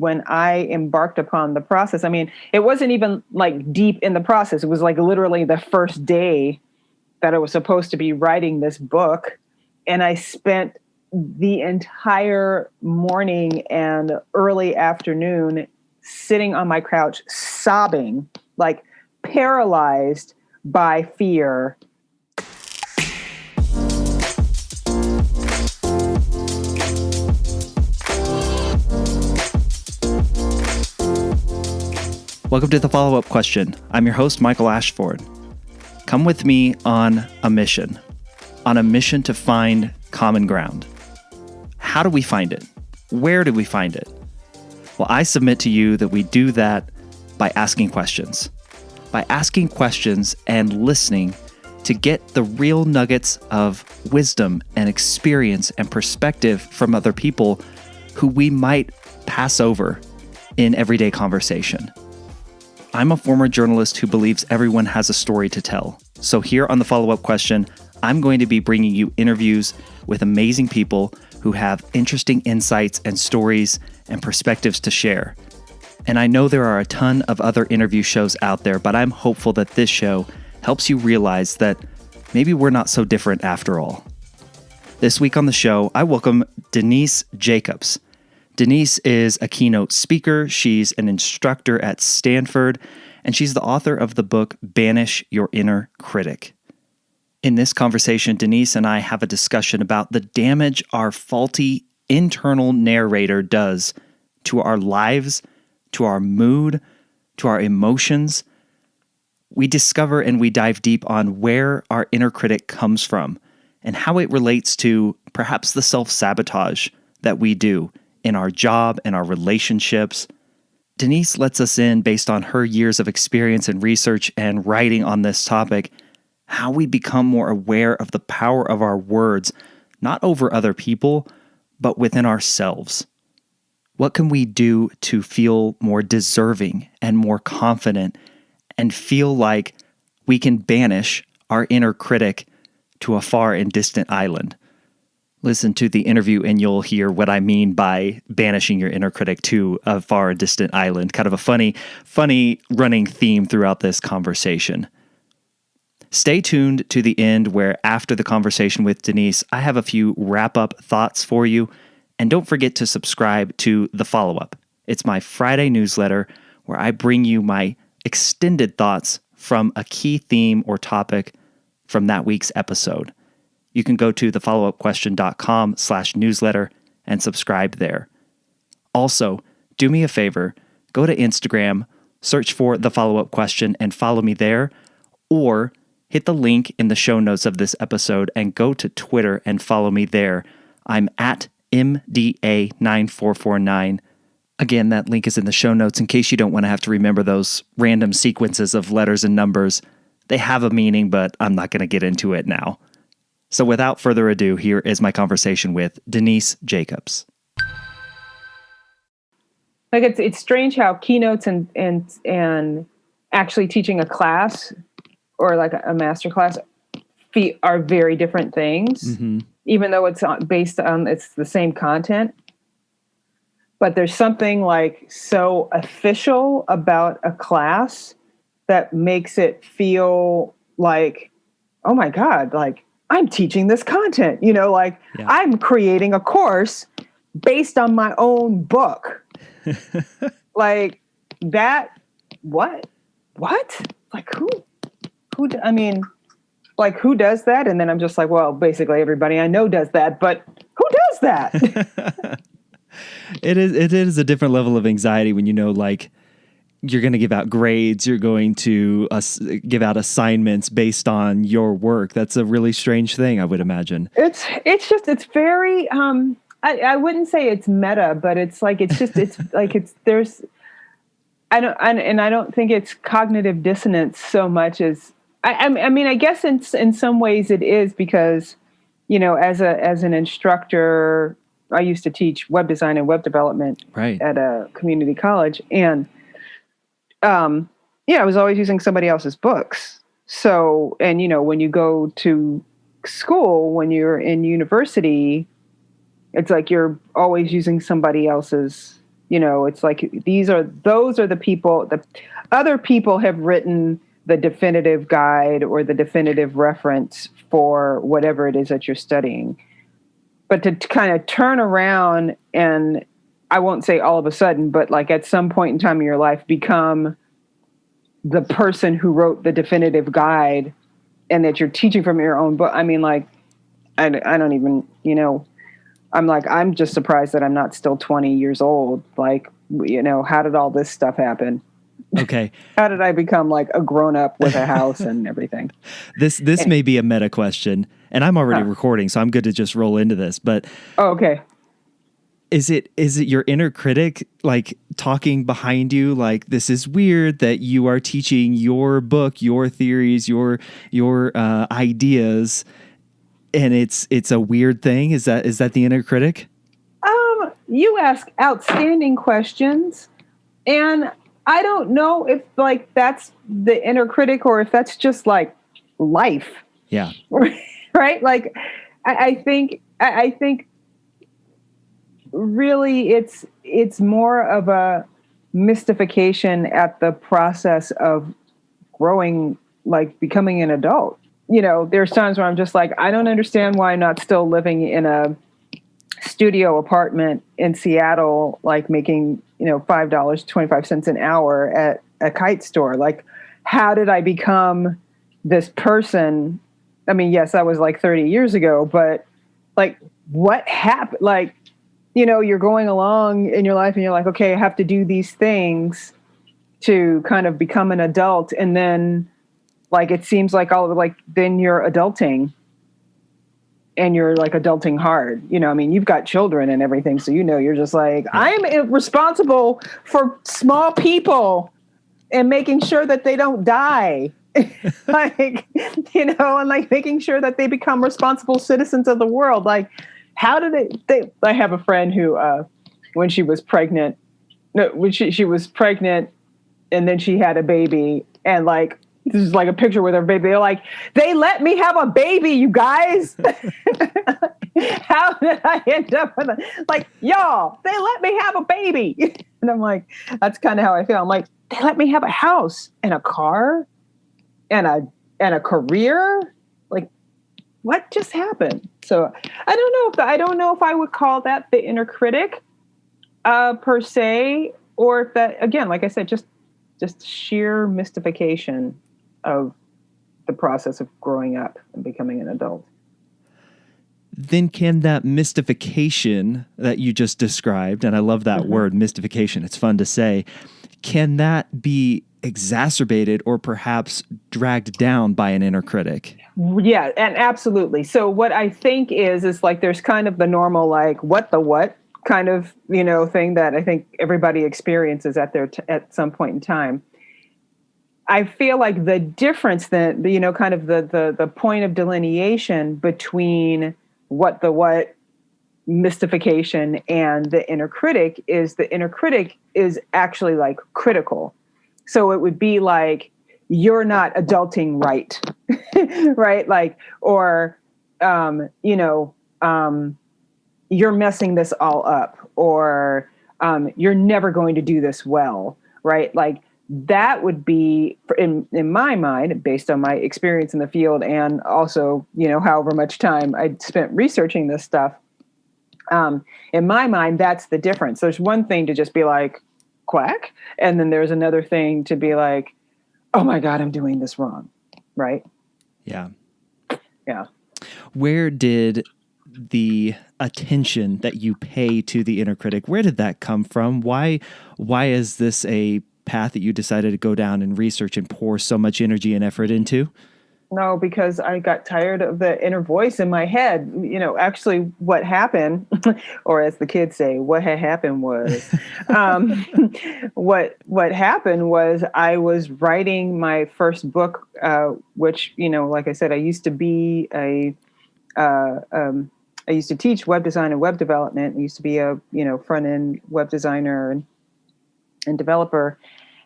when I embarked upon the process, I mean, it wasn't even like deep in the process. It was like literally the first day that I was supposed to be writing this book. And I spent the entire morning and early afternoon sitting on my couch, sobbing, like paralyzed by fear. Welcome to the follow-up question. I'm your host, Michael Ashford. Come with me on a mission to find common ground. How do we find it? Where do we find it? Well, I submit to you that we do that by asking questions. By asking questions and listening to get the real nuggets of wisdom and experience and perspective from other people who we might pass over in everyday conversation. I'm a former journalist who believes everyone has a story to tell. So here on the follow-up question, I'm going to be bringing you interviews with amazing people who have interesting insights and stories and perspectives to share. And I know there are a ton of other interview shows out there, but I'm hopeful that this show helps you realize that maybe we're not so different after all. This week on the show, I welcome Denise Jacobs. Denise is a keynote speaker, she's an instructor at Stanford, and she's the author of the book, Banish Your Inner Critic. In this conversation, Denise and I have a discussion about the damage our faulty internal narrator does to our lives, to our mood, to our emotions. We discover and we dive deep on where our inner critic comes from and how it relates to perhaps the self-sabotage that we do in our job and our relationships. Denise lets us in, based on her years of experience and research and writing on this topic, how we become more aware of the power of our words, not over other people, but within ourselves. What can we do to feel more deserving and more confident and feel like we can banish our inner critic to a far and distant island? Listen to the interview and you'll hear what I mean by banishing your inner critic to a far and distant island. Kind of a funny running theme throughout this conversation. Stay tuned to the end where after the conversation with Denise, I have a few wrap-up thoughts for you. And don't forget to subscribe to The Follow-Up. It's my Friday newsletter where I bring you my extended thoughts from a key theme or topic from that week's episode. You can go to thefollowupquestion.com/newsletter and subscribe there. Also, do me a favor, go to Instagram, search for The Follow-Up Question and follow me there, or hit the link in the show notes of this episode and go to Twitter and follow me there. I'm at MDA9449. Again, that link is in the show notes in case you don't want to have to remember those random sequences of letters and numbers. They have a meaning, but I'm not going to get into it now. So without further ado, here is my conversation with Denise Jacobs. Like it's strange how keynotes and actually teaching a class or like a master class are very different things, even though it's based on it's the same content. But there's something like so official about a class that makes it feel like, oh my God, like I'm teaching this content, I'm creating a course based on my own book. Like that, what? Like who, I mean, like who does that? And then I'm just like, well, basically everybody I know does that, but who does that? It is a different level of anxiety when like you're going to give out grades, you're going to give out assignments based on your work. That's a really strange thing, I would imagine. It's very, I wouldn't say it's meta, but it's like, I don't think it's cognitive dissonance so much as, I mean, I guess in some ways it is because, as an instructor, I used to teach web design and web development at a community college. And, I was always using somebody else's books. So, and, when you go to school, when you're in university, it's like you're always using somebody else's It's like those are the people. The other people have written the definitive guide or the definitive reference for whatever it is that you're studying. But to kind of turn around and, I won't say all of a sudden, but like at some point in time in your life, become the person who wrote the definitive guide and that you're teaching from your own book. I mean, like, I don't even, I'm just surprised that I'm not still 20 years old. Like, how did all this stuff happen? Okay. How did I become like a grown up with a house and everything? This may be a meta question, and I'm already recording, so I'm good to just roll into this. But okay. Is it your inner critic like talking behind you, like, this is weird that you are teaching your book, your theories, your ideas, and it's a weird thing? Is that the inner critic? You ask outstanding questions, and I don't know if like that's the inner critic or if that's just like life. Yeah. Right? Like I think really it's more of a mystification at the process of growing, like becoming an adult. There's times where I'm just like, I don't understand why I'm not still living in a studio apartment in Seattle, like making, $5.25 an hour at a kite store. Like, how did I become this person? I mean, yes, that was like 30 years ago, but like, what happened? Like, you're going along in your life and you're like, okay, I have to do these things to kind of become an adult. And then like, it seems like then you're adulting. And you're like adulting hard, I mean, you've got children and everything. So, you're just like, I'm responsible for small people and making sure that they don't die. Like, and like making sure that they become responsible citizens of the world. Like, how did I have a friend who, when she was pregnant, she was pregnant and then she had a baby, and like, this is like a picture with her baby. They're like, they let me have a baby, you guys. How did I end up with y'all, they let me have a baby. And I'm like, that's kind of how I feel. I'm like, they let me have a house and a car and a career. Like, what just happened? So I don't know if I would call that the inner critic per se, or if that, again, like I said, just sheer mystification of the process of growing up and becoming an adult. Then can that mystification that you just described, and I love that word, mystification, it's fun to say, can that be exacerbated or perhaps dragged down by an inner critic? Yeah, and absolutely. So what I think is like there's kind of the normal, like, what kind of, thing that I think everybody experiences at some point in time. I feel like the difference that, kind of the point of delineation between what mystification and the inner critic is, the inner critic is actually like critical. So it would be like, you're not adulting right, right? Like, or, you're messing this all up, or you're never going to do this well, right? Like, that would be, in my mind, based on my experience in the field and also, however much time I'd spent researching this stuff, in my mind, that's the difference. There's one thing to just be like, quack, and then there's another thing to be like, oh my God, I'm doing this wrong, right? Yeah. Yeah. Where did the attention that you pay to the inner critic, where did that come from? Why is this a path that you decided to go down and research and pour so much energy and effort into? No, because I got tired of the inner voice in my head. Actually what happened, or as the kids say, what had happened was, what happened was I was writing my first book, which, like I said, I used to be I used to teach web design and web development. I used to be a, front end web designer and developer.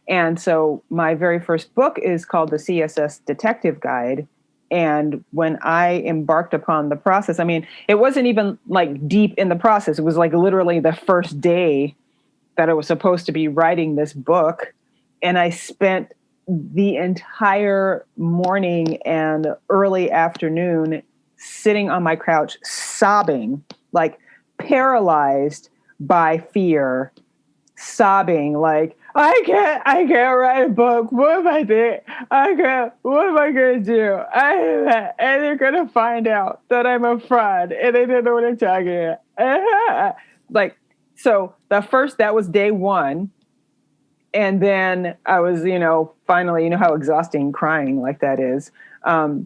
And so my very first book is called the CSS Detective Guide. And when I embarked upon the process, I mean, it wasn't even like deep in the process. It was like literally the first day that I was supposed to be writing this book. And I spent the entire morning and early afternoon sitting on my couch, sobbing, like paralyzed by fear, sobbing, like, I can't write a book. What am I doing? What am I going to do? And they're going to find out that I'm a fraud and they don't know what I'm talking about. Like, so that was day one. And then I was, finally, how exhausting crying like that is.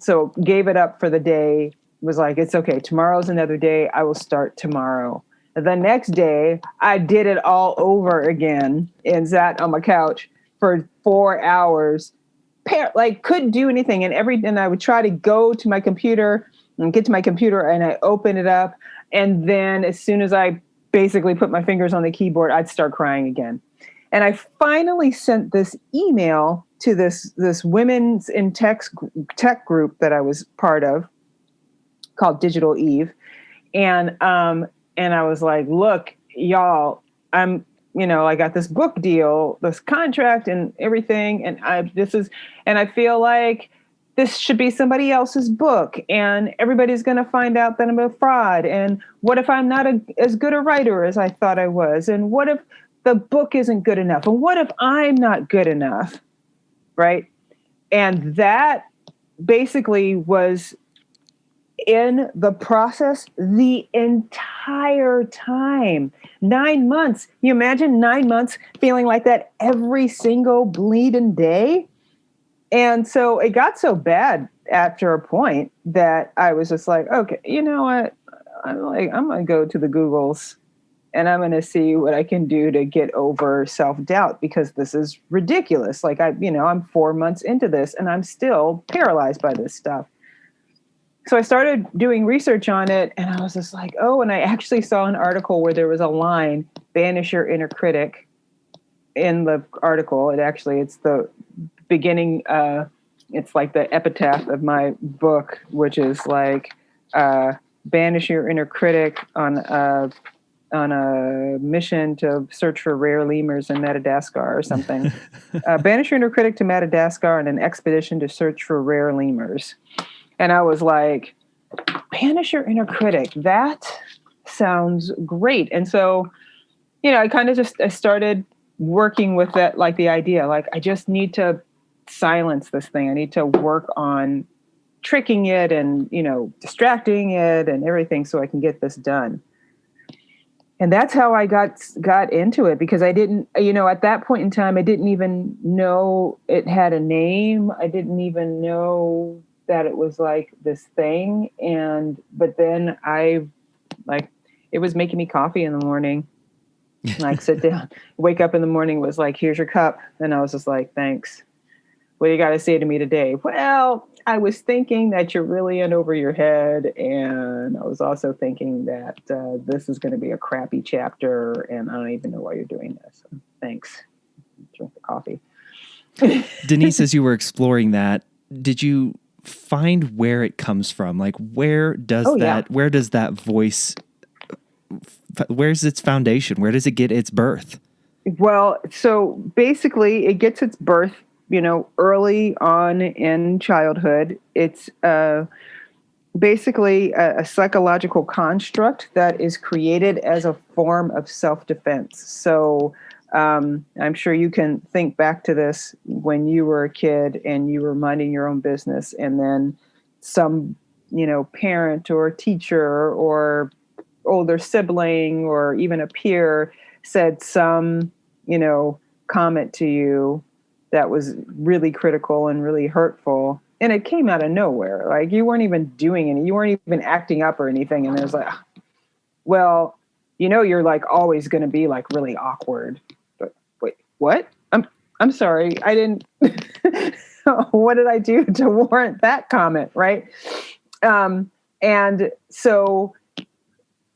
So gave it up for the day, was like, it's okay. Tomorrow's another day. I will start tomorrow. The next day, I did it all over again and sat on my couch for 4 hours. Couldn't do anything. And I would try to go to my computer and get to my computer, and I open it up. And then as soon as I basically put my fingers on the keyboard, I'd start crying again. And I finally sent this email to this women's in tech group that I was part of called Digital Eve. And I was like, look, y'all, I got this book deal, this contract and everything. And I feel like this should be somebody else's book, and everybody's going to find out that I'm a fraud. And what if I'm not as good a writer as I thought I was? And what if the book isn't good enough? And what if I'm not good enough? Right. And that basically was in the process the entire time. 9 months. You imagine 9 months feeling like that every single bleeding day? And so it got so bad after a point that I was just like, okay, you know what? I'm going to go to the Googles and I'm going to see what I can do to get over self-doubt, because this is ridiculous. Like I'm 4 months into this and I'm still paralyzed by this stuff. So I started doing research on it, and I was just like, oh, and I actually saw an article where there was a line, banish your inner critic, in the article. It's the beginning, it's like the epitaph of my book, which is like, banish your inner critic on a mission to search for rare lemurs in Madagascar or something. Banish your inner critic to Madagascar on an expedition to search for rare lemurs. And I was like, banish your inner critic. That sounds great. And so, I kind of I started working with that, like the idea, like I just need to silence this thing. I need to work on tricking it and, distracting it and everything so I can get this done. And that's how I got into it, because I didn't, at that point in time, I didn't even know it had a name. I didn't even know that it was like this thing. But then it was making me coffee in the morning. Like sit down, wake up in the morning, was like, here's your cup. And I was just like, thanks. What do you got to say to me today? Well, I was thinking that you're really in over your head. And I was also thinking that this is going to be a crappy chapter. And I don't even know why you're doing this. So, thanks. Drink the coffee. Denise, as you were exploring that, did you find where it comes from? Like, where does that voice, where's its foundation? Where does it get its birth? Well, so basically it gets its birth, early on in childhood. It's basically a psychological construct that is created as a form of self-defense. So I'm sure you can think back to this when you were a kid and you were minding your own business, and then some, parent or teacher or older sibling or even a peer said some, comment to you that was really critical and really hurtful. And it came out of nowhere. Like you weren't even doing any, you weren't even acting up or anything. And there's like, well, you're like always going to be like really awkward. But wait, what? I'm sorry. I didn't, what did I do to warrant that comment? Right. And so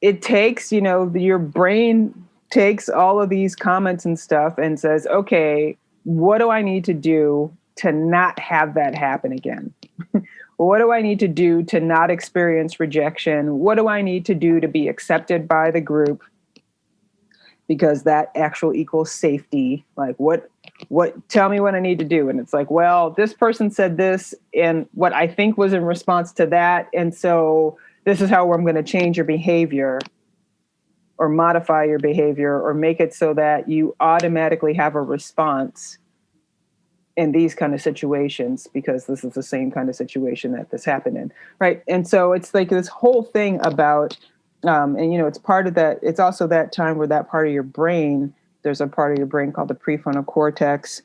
it takes, your brain takes all of these comments and stuff and says, okay, what do I need to do to not have that happen again? What do I need to do to not experience rejection? What do I need to do to be accepted by the group? because that actual equals safety. Like what, tell me what I need to do. And it's like, well, this person said this and what I think was in response to that. And so this is how I'm going to change your behavior or modify your behavior or make it so that you automatically have a response in these kind of situations, because this is the same kind of situation that this happened in. Right. And so it's like this whole thing about, and, it's part of that. It's also that time where that part of your brain, there's a part of your brain called the prefrontal cortex.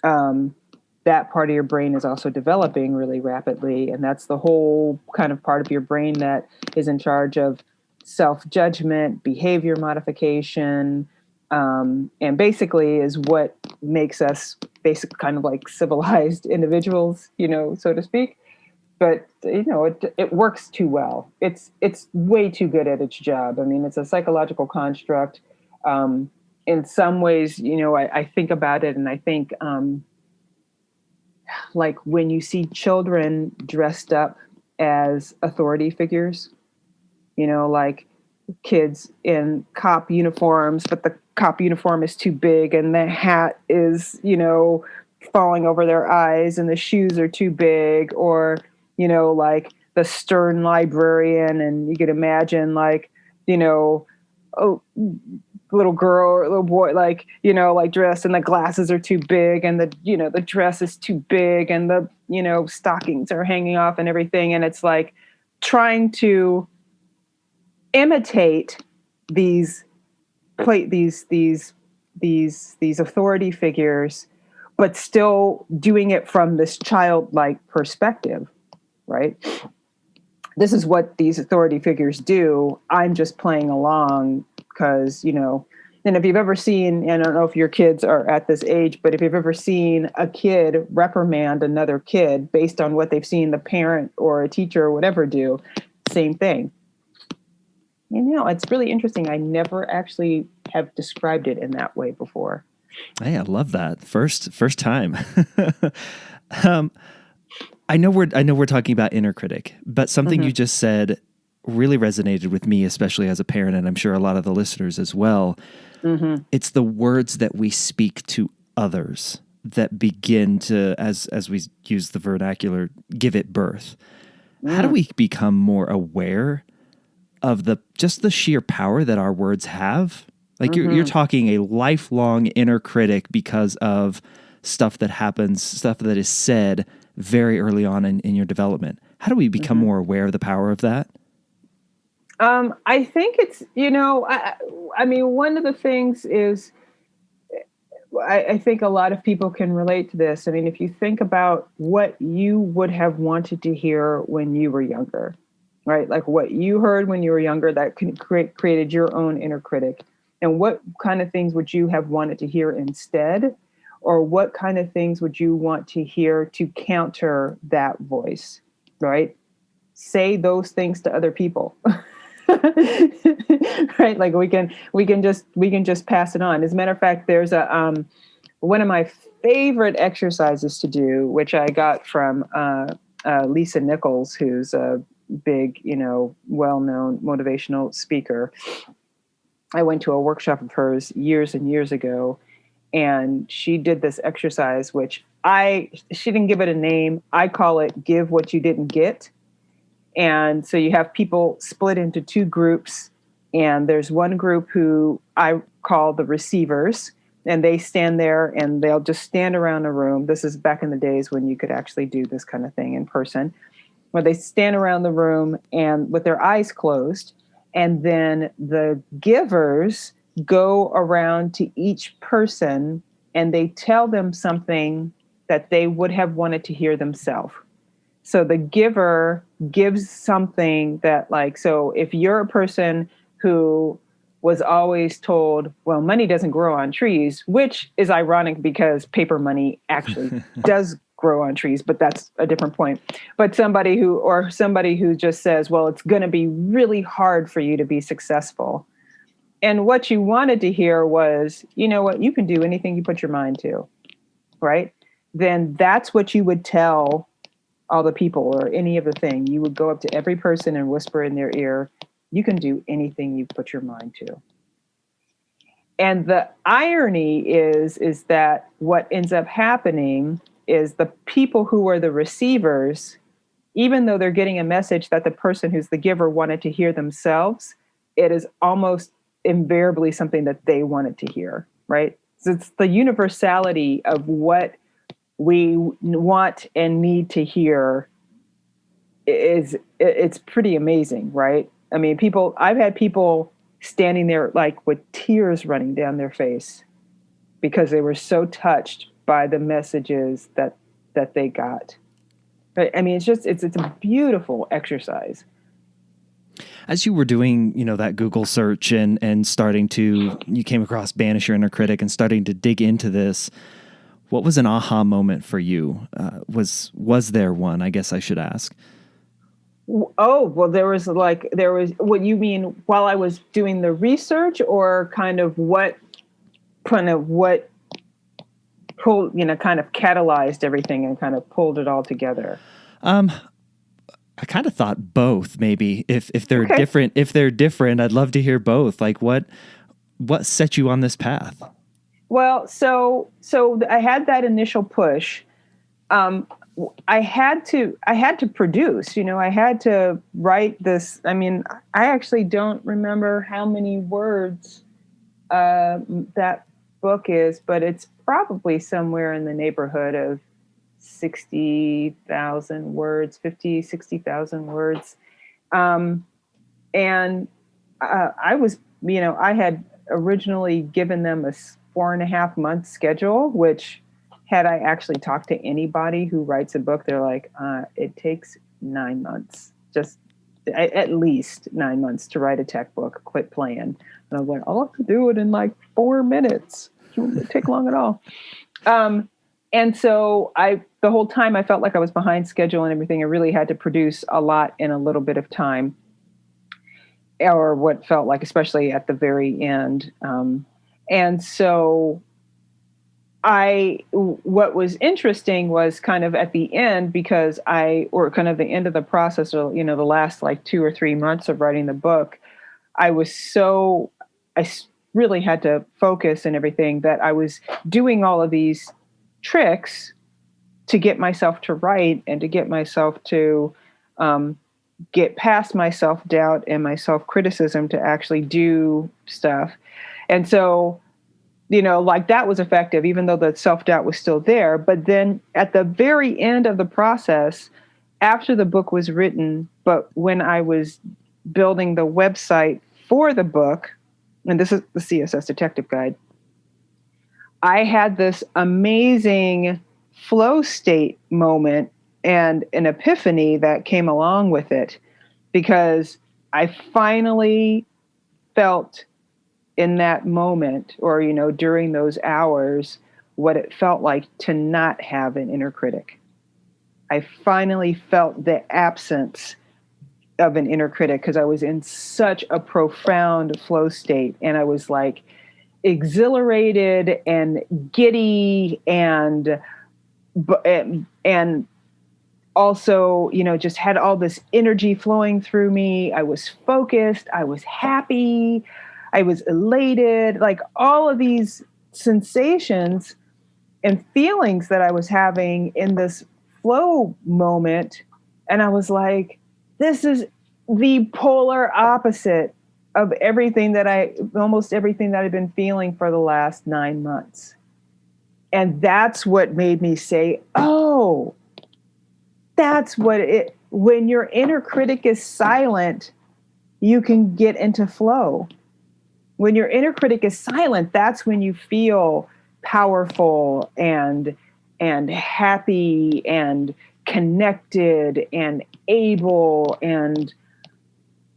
That part of your brain is also developing really rapidly. And that's the whole kind of part of your brain that is in charge of self-judgment, behavior modification, and basically is what makes us basic kind of like civilized individuals, so to speak. But, it works too well. It's way too good at its job. I mean, it's a psychological construct. In some ways, I think about it and I think, like when you see children dressed up as authority figures, like kids in cop uniforms, but the cop uniform is too big and the hat is, falling over their eyes and the shoes are too big, or, like the stern librarian. And you could imagine like, oh, little girl or little boy, like, like dressed and the glasses are too big and the dress is too big and the, stockings are hanging off and everything. And it's like trying to imitate these authority figures, but still doing it from this childlike perspective, right? This is what these authority figures do. I'm just playing along because, and if you've ever seen, and I don't know if your kids are at this age, but if you've ever seen a kid reprimand another kid based on what they've seen the parent or a teacher or whatever do, same thing. It's really interesting. I never actually have described it in that way before. Hey, I love that. First time. I know we're talking about inner critic, but something you just said really resonated with me, especially as a parent, and I'm sure a lot of the listeners as well. It's the words that we speak to others that begin to, as we use the vernacular, give it birth. How do we become more aware of the sheer power that our words have? Like you're talking a lifelong inner critic because of stuff that happens, stuff that is said very early on in your development. How do we become more aware of the power of that? I think it's, I mean, one of the things is, I think a lot of people can relate to this. I mean, if you think about what you would have wanted to hear when you were younger, right? Like what you heard when you were younger that created your own inner critic. And what kind of things would you have wanted to hear instead? Or what kind of things would you want to hear to counter that voice, right? Say those things to other people. Right? Like we can just pass it on. As a matter of fact, there's one of my favorite exercises to do, which I got from Lisa Nichols, who's a big, well-known motivational speaker. I went to a workshop of hers years and years ago, and she did this exercise, which she didn't give it a name. I call it give what you didn't get. And so you have people split into two groups, and there's one group who I call the receivers, and they stand there and they'll just stand around a room. This is back in the days when you could actually do this kind of thing in person, where they stand around the room and with their eyes closed, and then the givers go around to each person and they tell them something that they would have wanted to hear themselves. So the giver gives something that, like, so if you're a person who was always told, well, money doesn't grow on trees, which is ironic because paper money actually does grow on trees, but that's a different point. But somebody who just says, well, it's going to be really hard for you to be successful. And what you wanted to hear was, you know what, you can do anything you put your mind to, right? Then that's what you would tell all the people or any of the thing. You would go up to every person and whisper in their ear, you can do anything you put your mind to. And the irony is that what ends up happening is the people who are the receivers, even though they're getting a message that the person who's the giver wanted to hear themselves, it is almost invariably something that they wanted to hear, right? So it's the universality of what we want and need to hear it's pretty amazing, right? I mean, I've had people standing there like with tears running down their face because they were so touched by the messages that they got. I mean, it's a beautiful exercise. As you were doing, that Google search and you came across Banish Your Inner Critic and starting to dig into this, what was an aha moment for you? Was there one? I guess I should ask. Oh, well, there was what you mean while I was doing the research, or kind of what pulled, kind of catalyzed everything and kind of pulled it all together? I kind of thought both, maybe. If they're different, I'd love to hear both. Like what set you on this path? Well, so I had that initial push. I had to produce, I had to write this. I mean, I actually don't remember how many words that book is, but it's probably somewhere in the neighborhood of 60,000 words, 60,000 words. And I was, I had originally given them a 4.5 month schedule, which had I actually talked to anybody who writes a book, they're like, it takes 9 months, just at least 9 months to write a tech book, quit playing. And I was like, I'll have to do it in like 4 minutes. It won't take long at all. And so the whole time I felt like I was behind schedule and everything. I really had to produce a lot in a little bit of time, or what felt like, especially at the very end. And so what was interesting was kind of at the end, because or kind of the end of the process, or, the last like 2 or 3 months of writing the book, I really had to focus and everything, that I was doing all of these tricks to get myself to write and to get myself to get past my self-doubt and my self-criticism to actually do stuff. And so, like that was effective, even though the self-doubt was still there. But then at the very end of the process, after the book was written, but when I was building the website for the book, and this is the CSS Detective Guide, I had this amazing flow state moment and an epiphany that came along with it, because I finally felt in that moment, or, during those hours, what it felt like to not have an inner critic. I finally felt the absence of an inner critic, because I was in such a profound flow state, and I was like exhilarated and giddy and also, just had all this energy flowing through me. I was focused. I was happy. I was elated, like all of these sensations and feelings that I was having in this flow moment. And I was like, this is the polar opposite of almost everything that I've been feeling for the last 9 months. And that's what made me say, oh, that's when your inner critic is silent, you can get into flow. When your inner critic is silent, that's when you feel powerful and happy and connected and able, and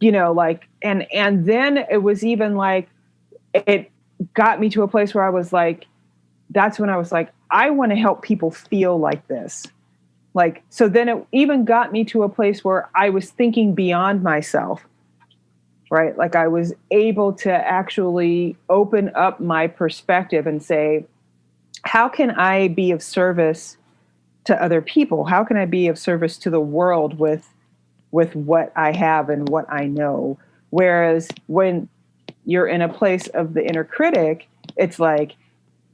and then it was even like, it got me to a place where I was like, that's when I was like, I want to help people feel like this. Like, so then it even got me to a place where I was thinking beyond myself. Right? Like I was able to actually open up my perspective and say, how can I be of service to other people? How can I be of service to the world with what I have and what I know? Whereas when you're in a place of the inner critic, it's like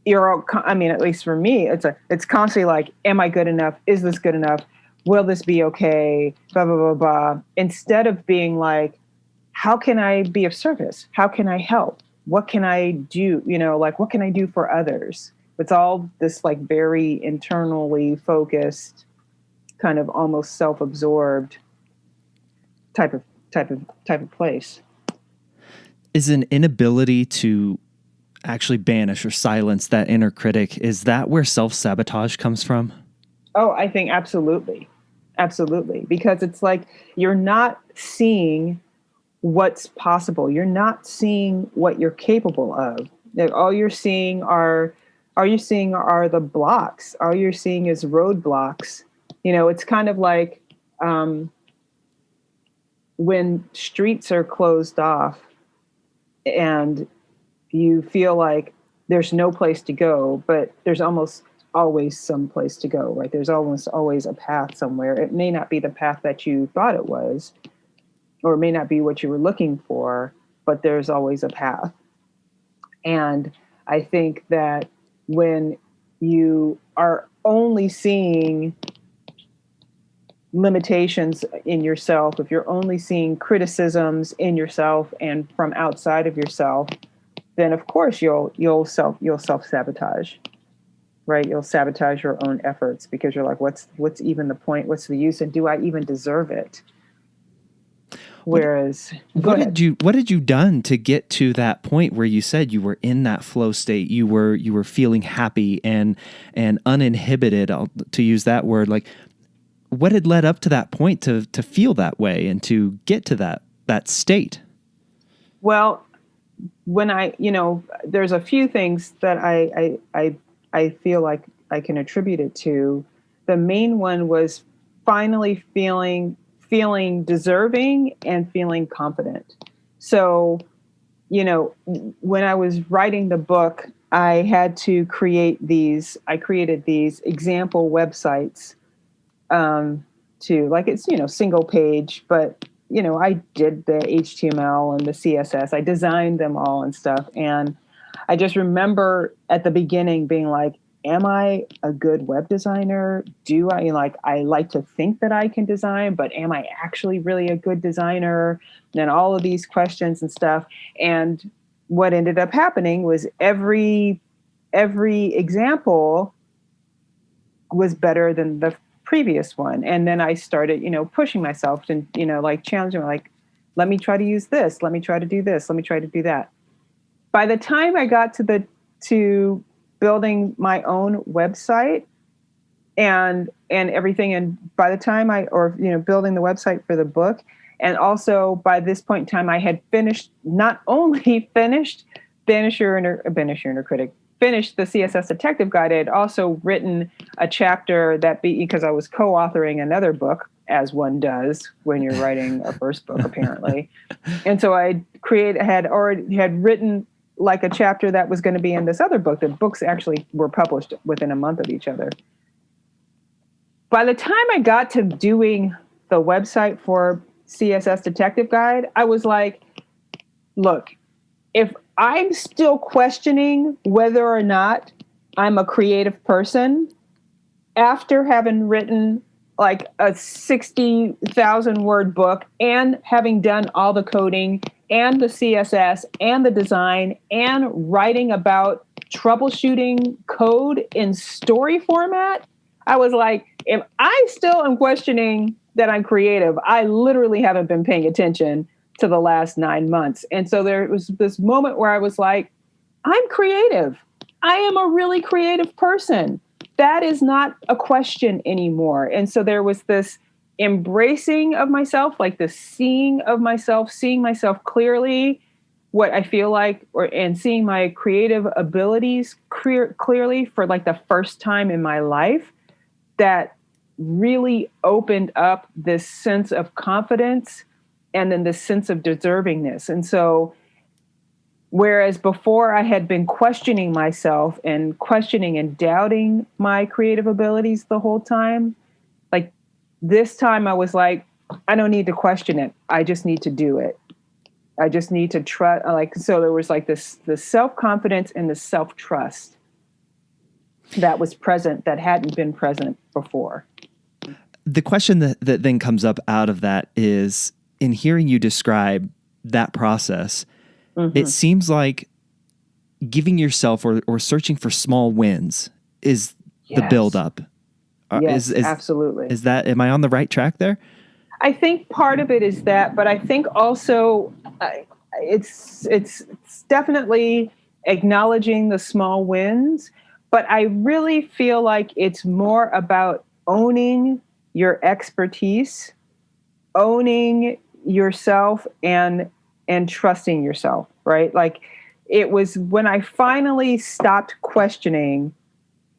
I mean, at least for me, it's constantly like, am I good enough? Is this good enough? Will this be okay? Blah, blah, blah, blah. Instead of being like, how can I be of service? How can I help? What can I do? Like, what can I do for others? It's all this like very internally focused, kind of almost self-absorbed type of place. Is an inability to actually banish or silence that inner critic, is that where self-sabotage comes from? Oh, I think absolutely. Absolutely. Because it's like you're not seeing what's possible. You're not seeing what you're capable of. Like, all you're seeing are the blocks. All you're seeing is roadblocks. It's kind of like when streets are closed off and you feel like there's no place to go, but there's almost always some place to go, right? There's almost always a path somewhere. It may not be the path that you thought it was, or it may not be what you were looking for, but there's always a path. And I think that when you are only seeing limitations in yourself, if you're only seeing criticisms in yourself and from outside of yourself, then of course you'll self-sabotage, right? You'll sabotage your own efforts because you're like, what's even the point? What's the use? And do I even deserve it? Whereas, what had you done to get to that point where you said you were in that flow state? You were feeling happy and uninhibited, to use that word. Like, what had led up to that point to feel that way and to get to that state? Well, when there's a few things that I feel like I can attribute it to. The main one was finally feeling deserving and feeling confident. So, when I was writing the book, I had to created these example websites, to, like, it's, single page, but, I did the HTML and the CSS, I designed them all and stuff. And I just remember at the beginning being like, am I a good web designer? Do I like to think that I can design, but am I actually really a good designer? And all of these questions and stuff. And what ended up happening was every example was better than the previous one. And then I started, pushing myself and, like challenging, like, let me try to use this. Let me try to do this. Let me try to do that. By the time I got to building my own website and everything, and by the time building the website for the book, and also by this point in time, I had not only finished Banisher Inner Critic, finished the CSS Detective Guide. I had also written a chapter because I was co-authoring another book, as one does when you're writing a first book, apparently. And so I had written like a chapter that was going to be in this other book. The books actually were published within a month of each other. By the time I got to doing the website for CSS Detective Guide, I was like, look, if I'm still questioning whether or not I'm a creative person after having written like a 60,000 word book and having done all the coding and the CSS and the design and writing about troubleshooting code in story format, I was like, if I still am questioning that I'm creative, I literally haven't been paying attention to the last 9 months. And so there was this moment where I was like, I'm creative. I am a really creative person. That is not a question anymore. And so there was this embracing of myself, like the seeing myself clearly, what I feel like, and seeing my creative abilities clearly for like the first time in my life, that really opened up this sense of confidence and then this sense of deservingness. And so, whereas before I had been questioning myself and questioning and doubting my creative abilities the whole time, like this time I was like, I don't need to question it. I just need to do it. I just need to trust. So there was like the self-confidence and the self-trust that was present that hadn't been present before. The question that then comes up out of that is, in hearing you describe that process, it seems like giving yourself or searching for small wins is the buildup. Yes, absolutely. Is that, am I on the right track there? I think part of it is that, but I think also it's definitely acknowledging the small wins. But I really feel like it's more about owning your expertise, owning yourself, and trusting yourself, right? Like, it was when I finally stopped questioning,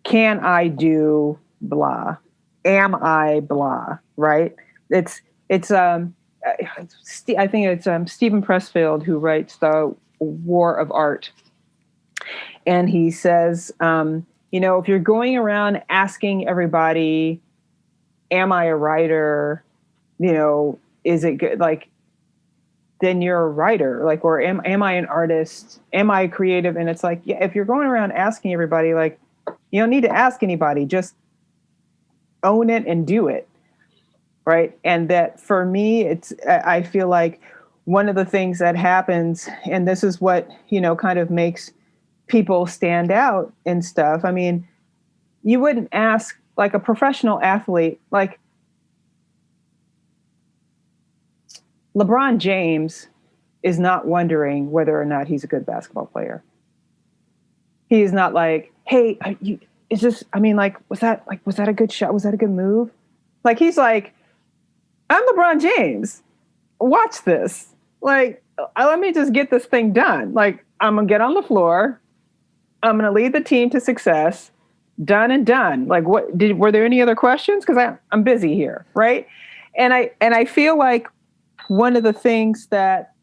can I do blah? Am I blah? Right? I think it's Stephen Pressfield who writes The War of Art. And he says, if you're going around asking everybody, am I a writer? Is it good? Like, then you're a writer. Like, or am I an artist? Am I creative? And it's like, yeah, if you're going around asking everybody, like, you don't need to ask anybody, just own it and do it. Right. And that for me, I feel like one of the things that happens, and this is what, kind of makes people stand out and stuff. I mean, you wouldn't ask like a professional athlete, like LeBron James is not wondering whether or not he's a good basketball player. He is not like, hey, was that a good shot? Was that a good move? Like, he's like, I'm LeBron James. Watch this. Like, let me just get this thing done. Like, I'm going to get on the floor. I'm going to lead the team to success. Done and done. Like, were there any other questions? Because I'm busy here. Right. And I feel like one of the things that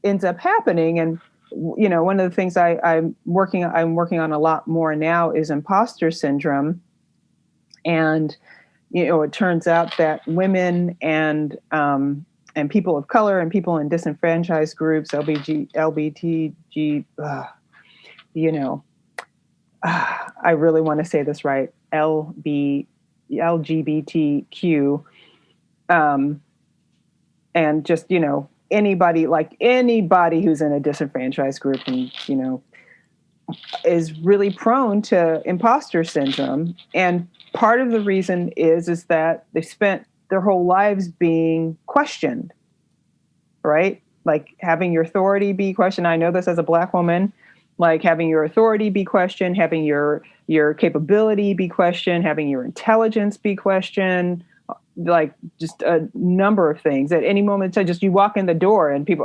ends up happening, and, one of the things I'm working on a lot more now is imposter syndrome. And, it turns out that women and people of color and people in disenfranchised groups, LBTG, I really want to say this right, LGBTQ, and just, anybody who's in a disenfranchised group and, is really prone to imposter syndrome. And part of the reason is that they spent their whole lives being questioned, right? Like, having your authority be questioned. I know this as a Black woman, like having your authority be questioned, having your capability be questioned, having your intelligence be questioned, like just a number of things at any moment. So just you walk in the door and people,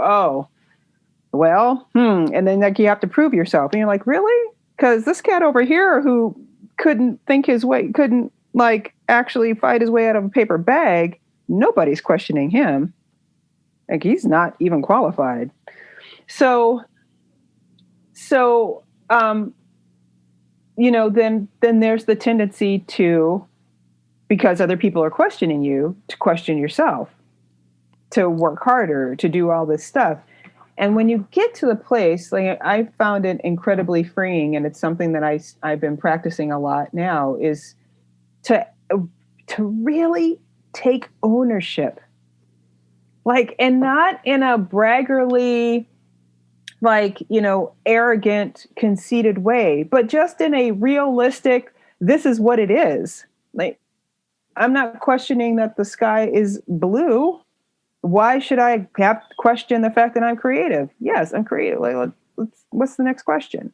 and then like you have to prove yourself. And you're like, really? Because this cat over here who couldn't like actually fight his way out of a paper bag, nobody's questioning him. Like, he's not even qualified. So then there's the tendency to, because other people are questioning you, to question yourself, to work harder, to do all this stuff. And when you get to the place, like, I found it incredibly freeing, and it's something that I've been practicing a lot now, is to really take ownership. Like, and not in a braggarly, like, arrogant, conceited way, but just in a realistic, this is what it is. Like, I'm not questioning that the sky is blue. Why should I have to question the fact that I'm creative? Yes, I'm creative. Like, what's the next question?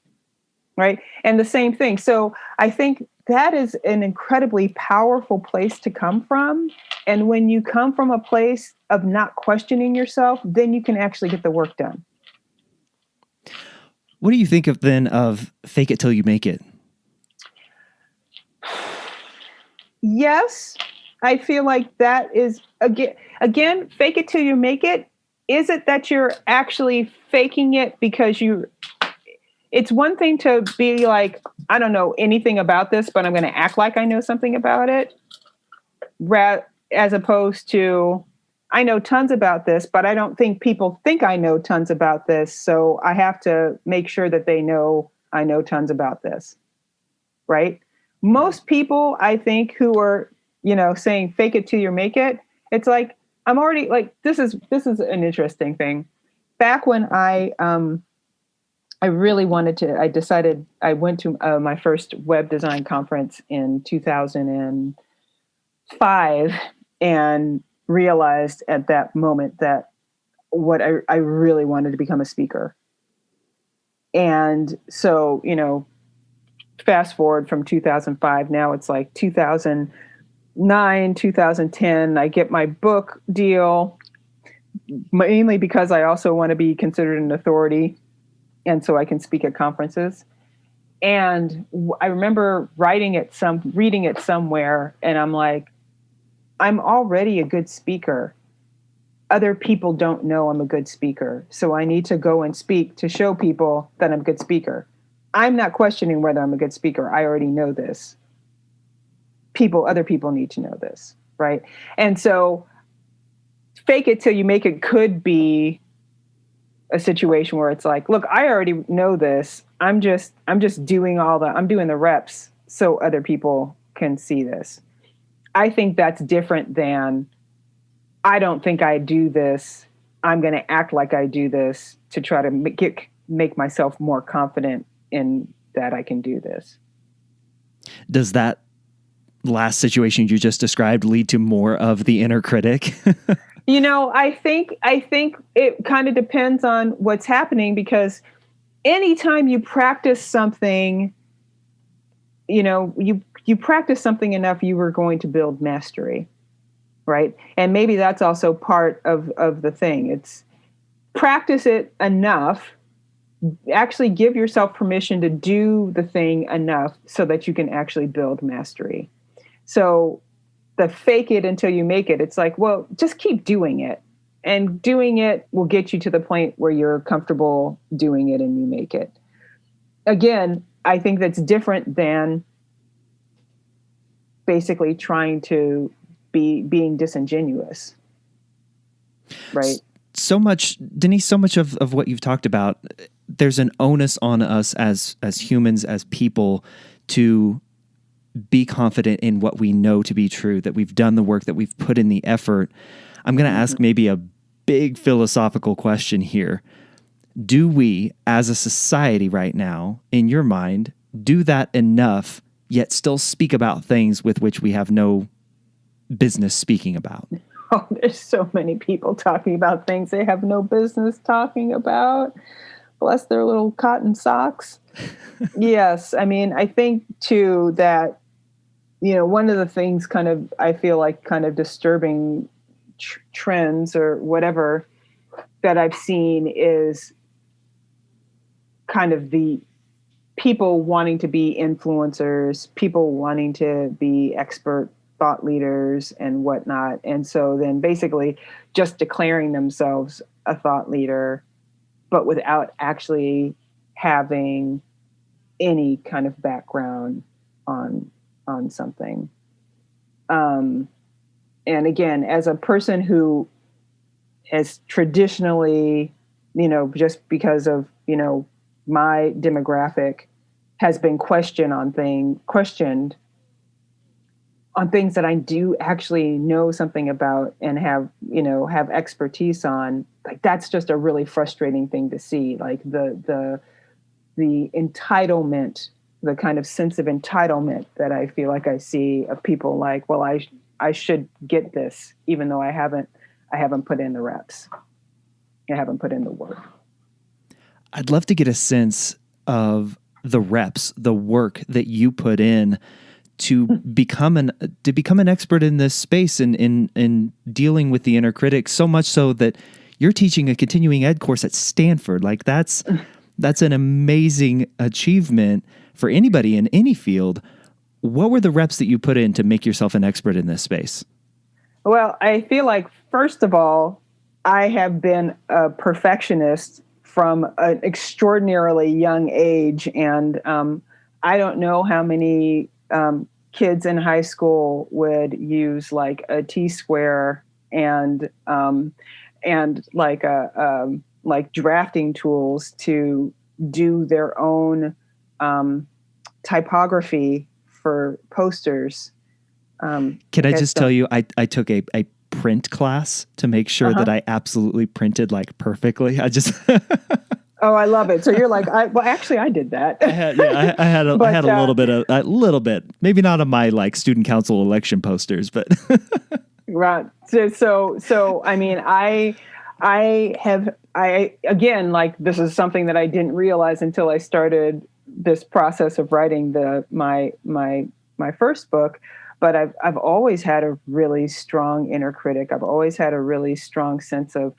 Right. And the same thing. So I think that is an incredibly powerful place to come from. And when you come from a place of not questioning yourself, then you can actually get the work done. What do you think of fake it till you make it? Yes, I feel like that is, again, fake it till you make it. Is it that you're actually faking it because it's one thing to be like, I don't know anything about this, but I'm going to act like I know something about it, as opposed to, I know tons about this, but I don't think people think I know tons about this. So I have to make sure that they know I know tons about this. Right. Most people, I think, who are, saying fake it till you make it. It's like, I'm already like, this is an interesting thing. Back when I really wanted to, I decided I went to my first web design conference in 2005 and realized at that moment that what I really wanted to become a speaker. And so, fast forward from 2005, now it's like 2009, 2010, I get my book deal, mainly because I also want to be considered an authority. And so I can speak at conferences. And I remember reading it somewhere, and I'm like, I'm already a good speaker. Other people don't know I'm a good speaker. So I need to go and speak to show people that I'm a good speaker. I'm not questioning whether I'm a good speaker. I already know this. Other people need to know this, right? And so fake it till you make it could be a situation where it's like, look, I already know this. I'm just doing I'm doing the reps so other people can see this. I think that's different than, I don't think I do this. I'm going to act like I do this to try to make myself more confident in that I can do this. Does that last situation you just described lead to more of the inner critic? I think it kind of depends on what's happening, because anytime you practice something, you practice something enough, you are going to build mastery, right? And maybe that's also part of the thing. It's practice it enough, actually give yourself permission to do the thing enough so that you can actually build mastery. So the fake it until you make it, it's like, well, just keep doing it. And doing it will get you to the point where you're comfortable doing it and you make it. Again, I think that's different than basically trying to being disingenuous. Right. So much, Denise, so much of what you've talked about, there's an onus on us as humans, as people, to be confident in what we know to be true, that we've done the work, that we've put in the effort. I'm going to ask maybe a big philosophical question here. Do we, as a society right now, in your mind, do that enough, yet still speak about things with which we have no business speaking about? Oh, there's so many people talking about things they have no business talking about. Bless their little cotton socks. Yes. I mean, I think too that, one of the things I feel like kind of disturbing trends or whatever that I've seen is kind of the people wanting to be influencers, people wanting to be expert thought leaders and whatnot. And so then basically just declaring themselves a thought leader, but without actually having any kind of background on something. And again, as a person who has traditionally, just because of, my demographic, has been questioned on things that I do actually know something about and have expertise on. Like, that's just a really frustrating thing to see. Like the entitlement, the kind of sense of entitlement that I feel like I see of people like, well, I should get this, even though I haven't put in the reps. I haven't put in the work. I'd love to get a sense of the reps, the work that you put in to become an expert in this space and in dealing with the inner critic, so much so that you're teaching a continuing ed course at Stanford. Like that's an amazing achievement for anybody in any field. What were the reps that you put in to make yourself an expert in this space? Well, I feel like, first of all, I have been a perfectionist from an extraordinarily young age. And I don't know how many kids in high school would use like a T-square and like drafting tools to do their own typography for posters. Can I just tell you, I took a print class to make sure that I absolutely printed like perfectly. I just Oh, I love it. So you're like, actually, I did that. I had a little bit, maybe not on my like student council election posters, but right. So I mean, I again, like, this is something that I didn't realize until I started this process of writing my first book. But I've always had a really strong inner critic. I've always had a really strong sense of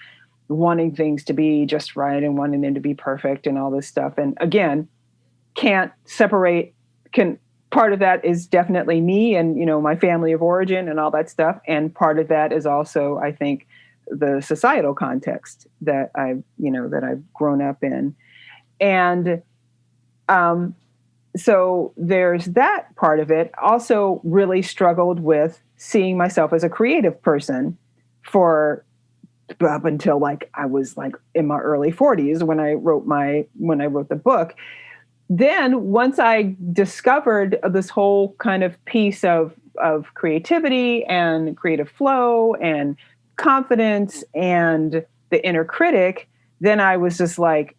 wanting things to be just right and wanting them to be perfect and all this stuff. And again, can't separate, part of that is definitely me and, my family of origin and all that stuff. And part of that is also, I think, the societal context that I've grown up in. And, so there's that part of it. Also really struggled with seeing myself as a creative person for up until like I was like in my early 40s when I wrote the book. Then once I discovered this whole kind of piece of creativity and creative flow and confidence and the inner critic, then I was just like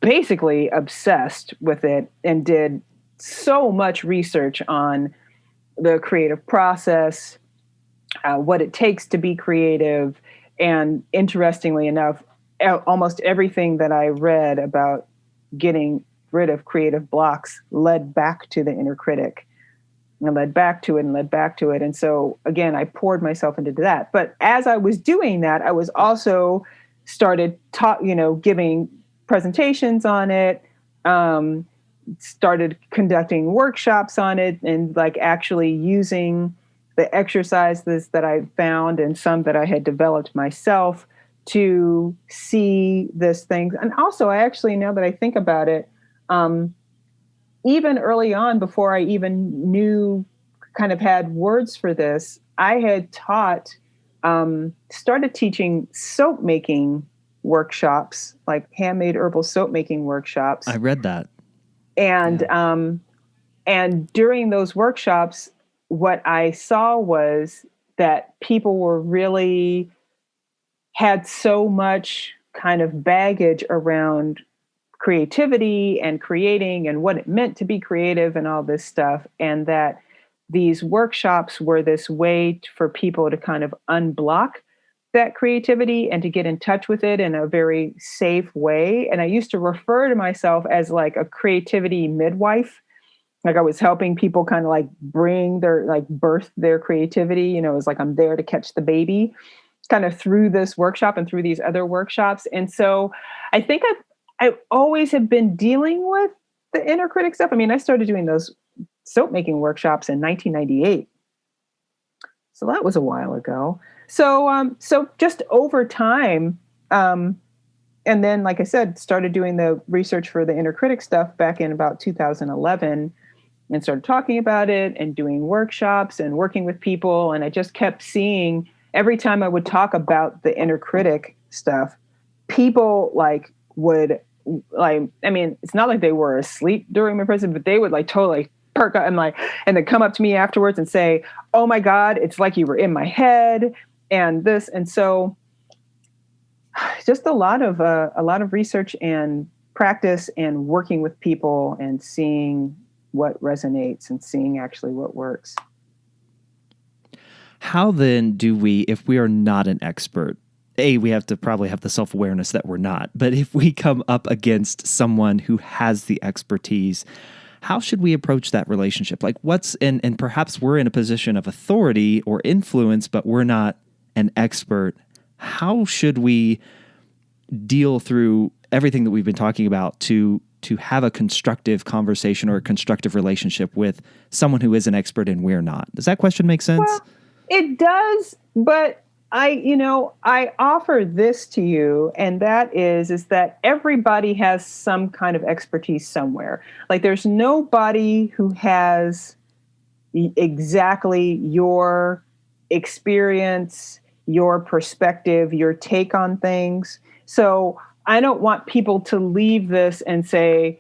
basically obsessed with it and did so much research on the creative process, what it takes to be creative. And interestingly enough, almost everything that I read about getting rid of creative blocks led back to the inner critic and led back to it and led back to it. And so again, I poured myself into that. But as I was doing that, I was also started giving presentations on it, started conducting workshops on it, and like actually using the exercises that I found and some that I had developed myself to see this thing. And also, I actually, now that I think about it, even early on, before I even had words for this, I had started teaching soap making workshops, like handmade herbal soap making workshops. I read that. And during those workshops, what I saw was that people were really had so much kind of baggage around creativity and creating and what it meant to be creative and all this stuff. And that these workshops were this way for people to kind of unblock that creativity and to get in touch with it in a very safe way. And I used to refer to myself as like a creativity midwife. Like I was helping people kind of like birth their creativity. It was like I'm there to catch the baby kind of through this workshop and through these other workshops. And so I think I always have been dealing with the inner critic stuff. I mean, I started doing those soap making workshops in 1998. So that was a while ago. So just over time, and then, like I said, started doing the research for the inner critic stuff back in about 2011 and started talking about it and doing workshops and working with people. And I just kept seeing every time I would talk about the inner critic stuff, people it's not like they were asleep during my presentation, but they would like totally perk up and then come up to me afterwards and say, "Oh my God, it's like you were in my head," and this. And so just a lot of research and practice and working with people and seeing what resonates and seeing actually what works. How then do we, if we are not an expert, we have to probably have the self-awareness that we're not, but if we come up against someone who has the expertise, how should we approach that relationship? Like and perhaps we're in a position of authority or influence, but we're not an expert. How should we deal through everything that we've been talking about to have a constructive conversation or a constructive relationship with someone who is an expert and we're not? Does that question make sense? Well, it does, but I offer this to you, and that is that everybody has some kind of expertise somewhere. Like there's nobody who has exactly your experience your perspective, your take on things. So I don't want people to leave this and say,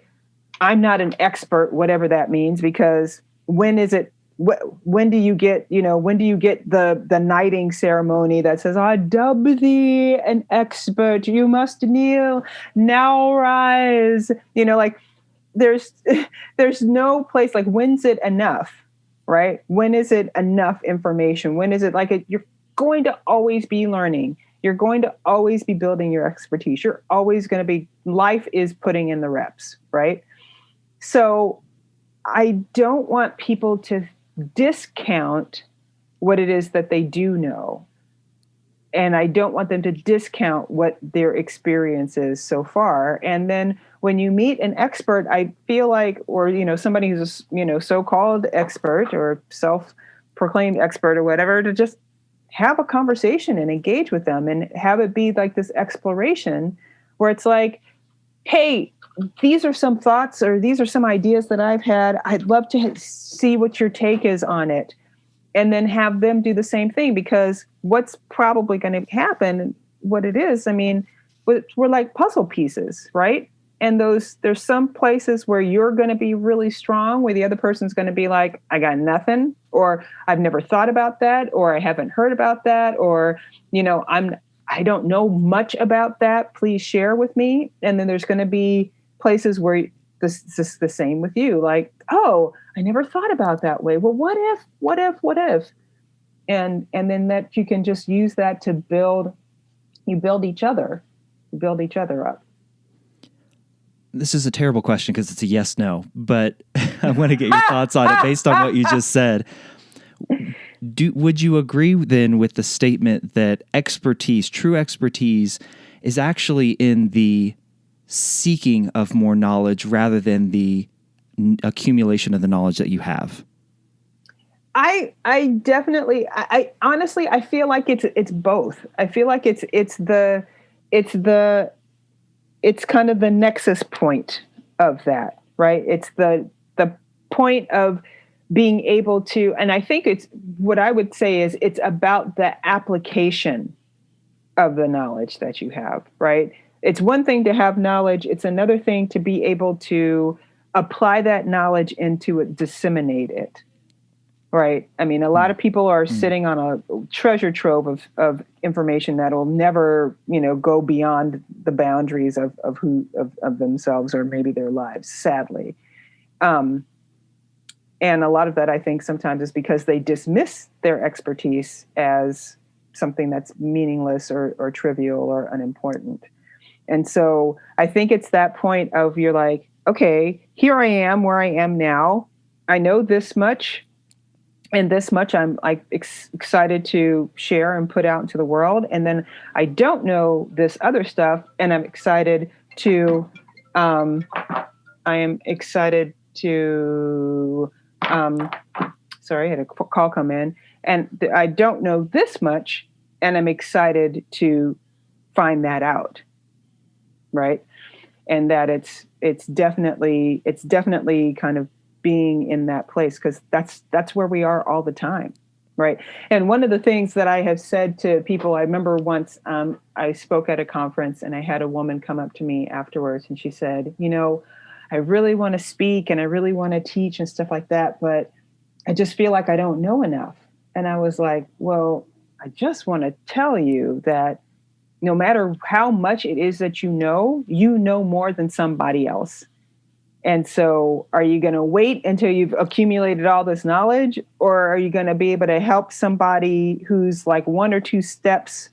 I'm not an expert, whatever that means, because when is it, when do you get, when do you get the knighting ceremony that says, I dub thee an expert, you must kneel, now rise, like there's no place, like, when's it enough, right? When is it enough information? When is it like you're going to always be learning. You're going to always be building your expertise. You're always going to be, life is putting in the reps, right? So I don't want people to discount what it is that they do know. And I don't want them to discount what their experience is so far. And then when you meet an expert, I feel like, or, somebody who's a, so-called expert or self-proclaimed expert or whatever, to just have a conversation and engage with them and have it be like this exploration where it's like, hey, these are some thoughts or these are some ideas that I've had. I'd love to see what your take is on it. And then have them do the same thing, because what's probably going to happen, what it is, I mean, we're like puzzle pieces, right? And there's some places where you're going to be really strong, where the other person's going to be like, I got nothing, or I've never thought about that, or I haven't heard about that, or, I don't know much about that. Please share with me. And then there's going to be places where this is the same with you. Like, oh, I never thought about that way. Well, what if? And then that you can just use that to build each other up. This is a terrible question because it's a yes, no, but I want to get your thoughts on it based on what you just said. Would you agree then with the statement that true expertise is actually in the seeking of more knowledge rather than the accumulation of the knowledge that you have? I definitely, I honestly, I feel like it's both. I feel like it's kind of the nexus point of that, right? It's the point of being able to, and I think it's, what I would say is it's about the application of the knowledge that you have, right? It's one thing to have knowledge. It's another thing to be able to apply that knowledge and to disseminate it, right? I mean, a lot of people are sitting on a treasure trove of information that will never, go beyond the boundaries of themselves or maybe their lives, sadly. And a lot of that, I think, sometimes is because they dismiss their expertise as something that's meaningless or trivial or unimportant. And so I think it's that point of, you're like, okay, here I am where I am now. I know this much, and this much I'm like excited to share and put out into the world. And then I don't know this other stuff, and I'm excited to, sorry, I had a call come in, and I don't know this much, and I'm excited to find that out. Right. And that it's definitely kind of being in that place, because that's where we are all the time. Right. And one of the things that I have said to people, I remember once I spoke at a conference and I had a woman come up to me afterwards and she said, I really want to speak and I really want to teach and stuff like that, but I just feel like I don't know enough. And I was like, well, I just want to tell you that no matter how much it is that you know more than somebody else. And so are you going to wait until you've accumulated all this knowledge, or are you going to be able to help somebody who's like one or two steps,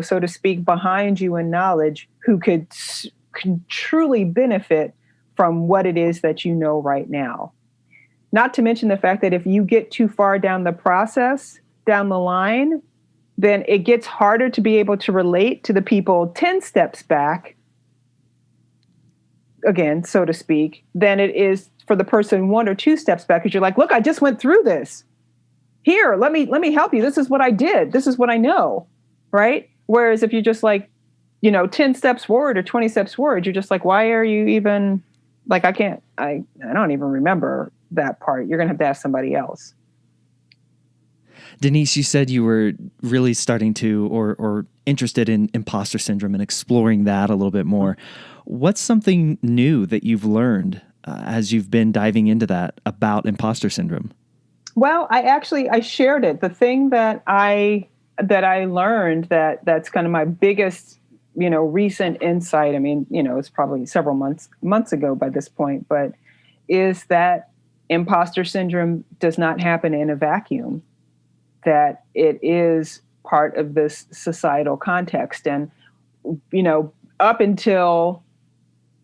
so to speak, behind you in knowledge, who can truly benefit from what it is that you know right now? Not to mention the fact that if you get too far down the process, down the line, then it gets harder to be able to relate to the people 10 steps back, again, so to speak, than it is for the person one or two steps back. Because you're like, look, I just went through this. Here, let me help you. This is what I did. This is what I know, right? Whereas if you're just like, 10 steps forward or 20 steps forward, you're just like, why are you even, like, I don't even remember that part. You're going to have to ask somebody else. Denise, you said you were really starting to or interested in imposter syndrome and exploring that a little bit more. What's something new that you've learned as you've been diving into that about imposter syndrome? Well, I shared it. The thing that I learned that's kind of my biggest, recent insight. I mean, it's probably several months ago by this point, but is that imposter syndrome does not happen in a vacuum, that it is part of this societal context. And, up until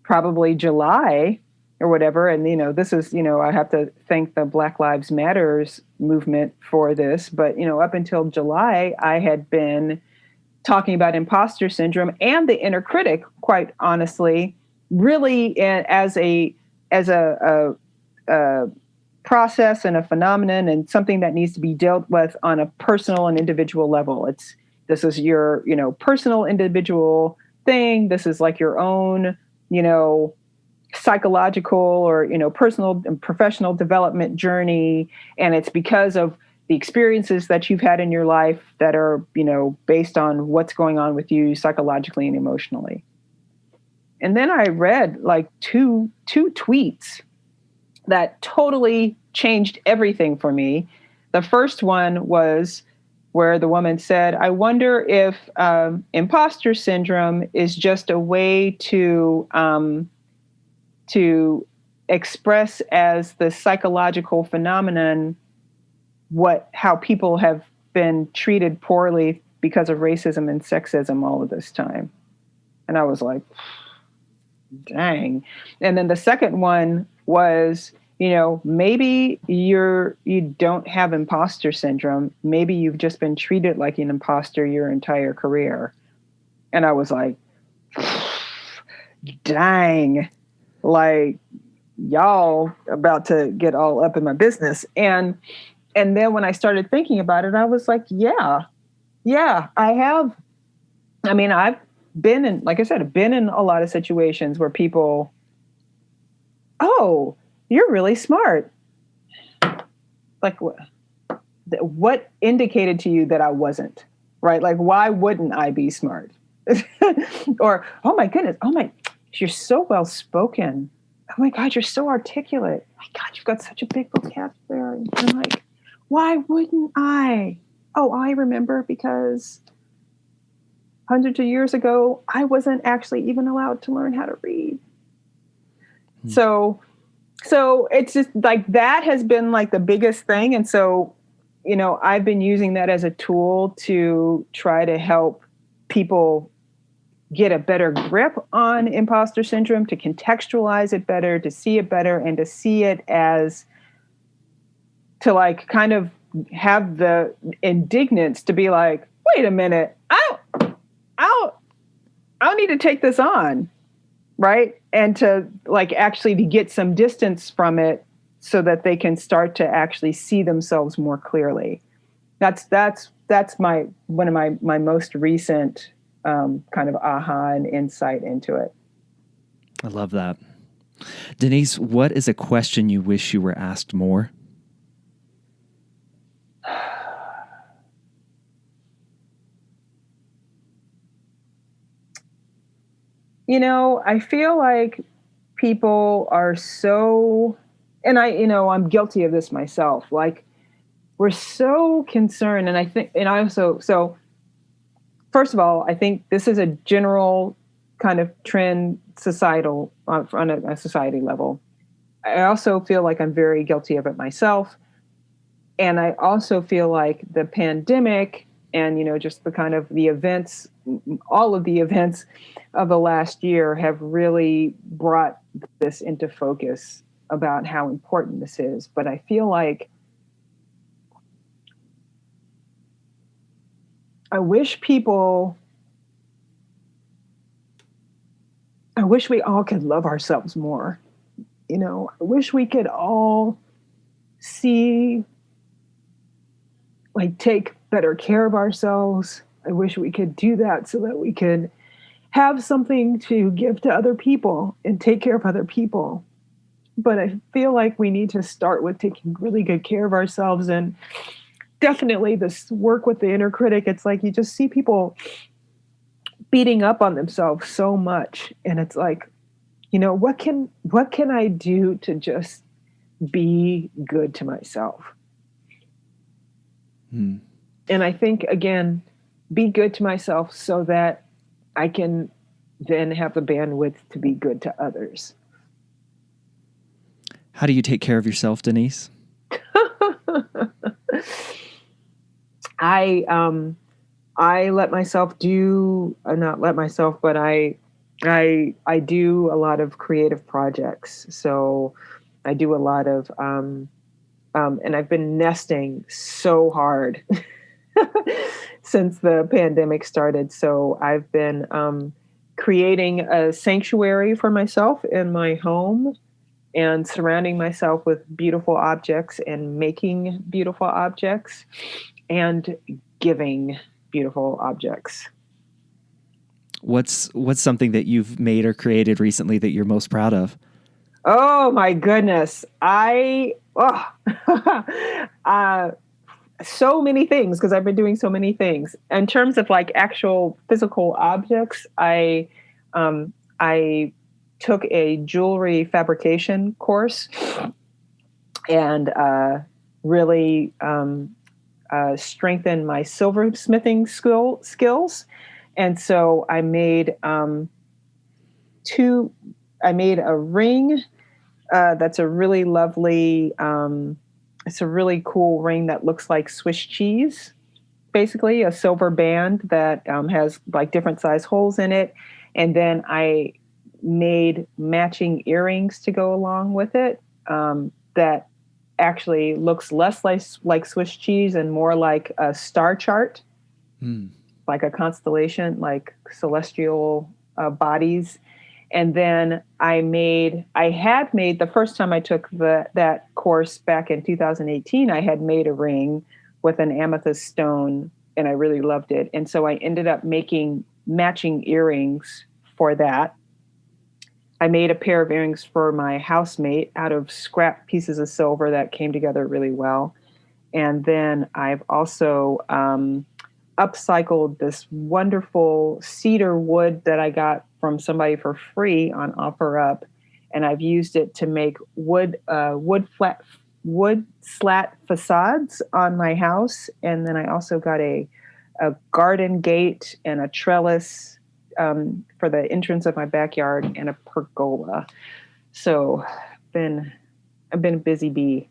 probably July or whatever, and, this is, I have to thank the Black Lives Matters movement for this, but, up until July, I had been talking about imposter syndrome and the inner critic, quite honestly, really as a process and a phenomenon and something that needs to be dealt with on a personal and individual level. This is your, personal individual thing. This is like your own, psychological or, personal and professional development journey. And it's because of the experiences that you've had in your life that are, based on what's going on with you psychologically and emotionally. And then I read like two tweets that totally changed everything for me. The first one was where the woman said, I wonder if imposter syndrome is just a way to express as the psychological phenomenon how people have been treated poorly because of racism and sexism all of this time. And I was like, dang. And then the second one was, maybe you don't have imposter syndrome. Maybe you've just been treated like an imposter your entire career. And I was like, dang, like y'all about to get all up in my business. And then when I started thinking about it, I was like, yeah, I have. I mean, I've been in, like I said, I've been in a lot of situations where people, oh, you're really smart. Like what indicated to you that I wasn't, right? Like, why wouldn't I be smart? Or, oh my goodness, you're so well spoken. Oh my God, you're so articulate. Oh my God, you've got such a big vocabulary. I'm like, why wouldn't I? Oh, I remember because hundreds of years ago, I wasn't actually even allowed to learn how to read. So it's just like that has been like the biggest thing. And so, I've been using that as a tool to try to help people get a better grip on imposter syndrome, to contextualize it better, to see it better, and to see it as to like kind of have the indignance to be like, wait a minute, I don't need to take this on. Right. And to like actually to get some distance from it so that they can start to actually see themselves more clearly. That's one of my most recent kind of aha and insight into it. I love that. Denise, what is a question you wish you were asked more? I feel like people are so, and I'm guilty of this myself. Like we're so concerned. So first of all, I think this is a general kind of trend societal on a society level. I also feel like I'm very guilty of it myself. And I also feel like the pandemic and, just the kind of the events, all of the events of the last year have really brought this into focus about how important this is. But I feel like I wish we all could love ourselves more. I wish we could all take better care of ourselves. I wish we could do that so that we could have something to give to other people and take care of other people. But I feel like we need to start with taking really good care of ourselves. And definitely this work with the inner critic. It's like you just see people beating up on themselves so much, and it's like, what can I do to just be good to myself? And I think, again, be good to myself so that I can then have the bandwidth to be good to others. How do you take care of yourself, Denise? I let myself do, not let myself, but I do a lot of creative projects. So I do a lot of, and I've been nesting so hard since the pandemic started. So I've been creating a sanctuary for myself in my home and surrounding myself with beautiful objects and making beautiful objects and giving beautiful objects. What's something that you've made or created recently that you're most proud of? Oh my goodness. So many things, because I've been doing so many things. In terms of like actual physical objects, I took a jewelry fabrication course and really strengthened my silversmithing skills. And so I made a ring that's a really lovely, it's a really cool ring that looks like Swiss cheese, basically a silver band that has like different size holes in it. And then I made matching earrings to go along with it that actually looks less like Swiss cheese and more like a star chart, like a constellation, like celestial bodies. And then I had made the first time I took that course back in 2018, I had made a ring with an amethyst stone and I really loved it. And so I ended up making matching earrings for that. I made a pair of earrings for my housemate out of scrap pieces of silver that came together really well. And then I've also upcycled this wonderful cedar wood that I got from somebody for free on OfferUp, and I've used it to make wood slat facades on my house. And then I also got a garden gate and a trellis for the entrance of my backyard and a pergola. So I've been a busy bee.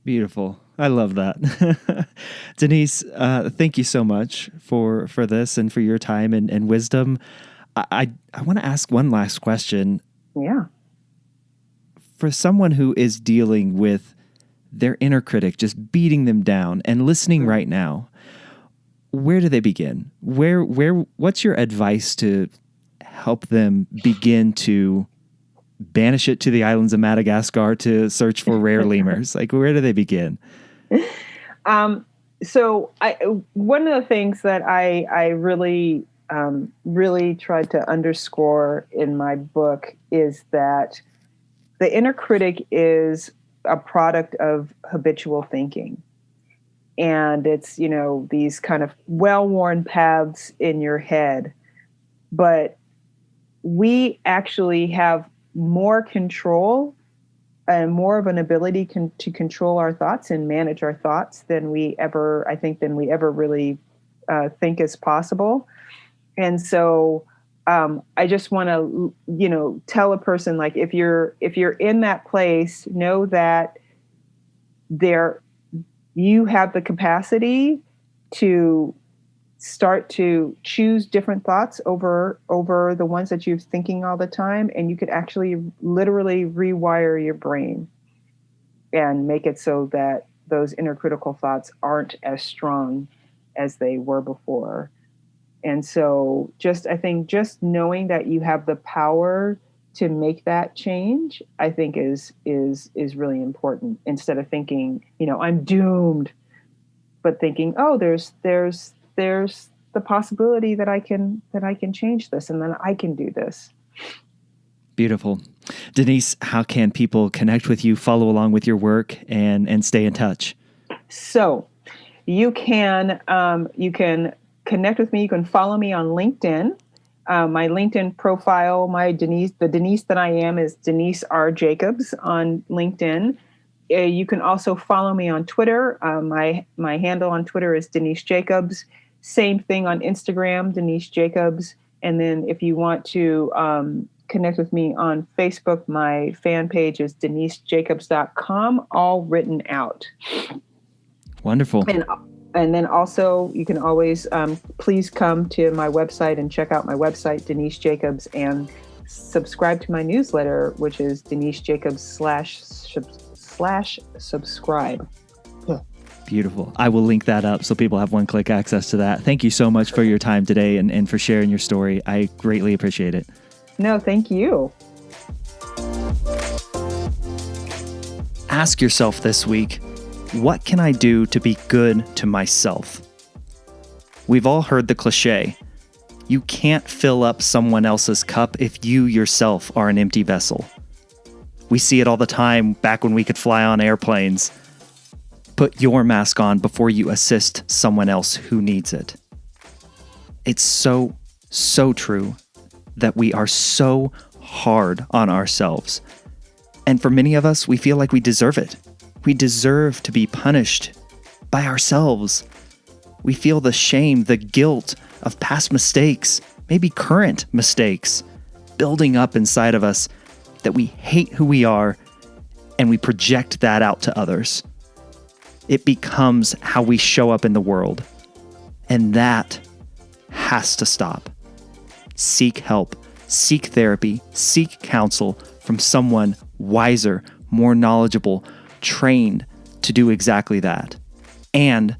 Beautiful. I love that. Denise, thank you so much for this and for your time and wisdom. I want to ask one last question. Yeah. For someone who is dealing with their inner critic just beating them down and listening right now, where do they begin? What's your advice to help them begin to banish it to the islands of Madagascar to search for rare lemurs? Like, where do they begin? So one of the things that I really tried to underscore in my book is that the inner critic is a product of habitual thinking. And it's, these kind of well-worn paths in your head. But we actually have more control and more of an ability to control our thoughts and manage our thoughts than we ever really think is possible. And so I just want to, tell a person, like, if you're in that place, know that you have the capacity to start to choose different thoughts over the ones that you're thinking all the time. And you could actually literally rewire your brain and make it so that those inner critical thoughts aren't as strong as they were before. And so I think just knowing that you have the power to make that change, I think is really important, instead of thinking, I'm doomed, but thinking, oh, there's the possibility that I can change this, and then I can do this. Beautiful. Denise, how can people connect with you, follow along with your work, and stay in touch? So You can connect with me. You can follow me on LinkedIn. My LinkedIn profile, the Denise that I am is Denise R. Jacobs on LinkedIn. You can also follow me on Twitter. My handle on Twitter is Denise Jacobs. Same thing on Instagram, Denise Jacobs. And then if you want to connect with me on Facebook, my fan page is denisejacobs.com, all written out. Wonderful. And then also you can always please come to my website and check out my website, Denise Jacobs, and subscribe to my newsletter, which is Denise Jacobs /subscribe. Beautiful. I will link that up so people have one-click access to that. Thank you so much for your time today and for sharing your story. I greatly appreciate it. No, thank you. Ask yourself this week, what can I do to be good to myself? We've all heard the cliche, you can't fill up someone else's cup if you yourself are an empty vessel. We see it all the time back when we could fly on airplanes. Put your mask on before you assist someone else who needs it. It's so true that we are so hard on ourselves. And for many of us, we feel like we deserve it. We deserve to be punished by ourselves. We feel the shame, the guilt of past mistakes, maybe current mistakes, building up inside of us that we hate who we are, and we project that out to others. It becomes how we show up in the world. And that has to stop. Seek help, seek therapy, seek counsel from someone wiser, more knowledgeable, trained to do exactly that. And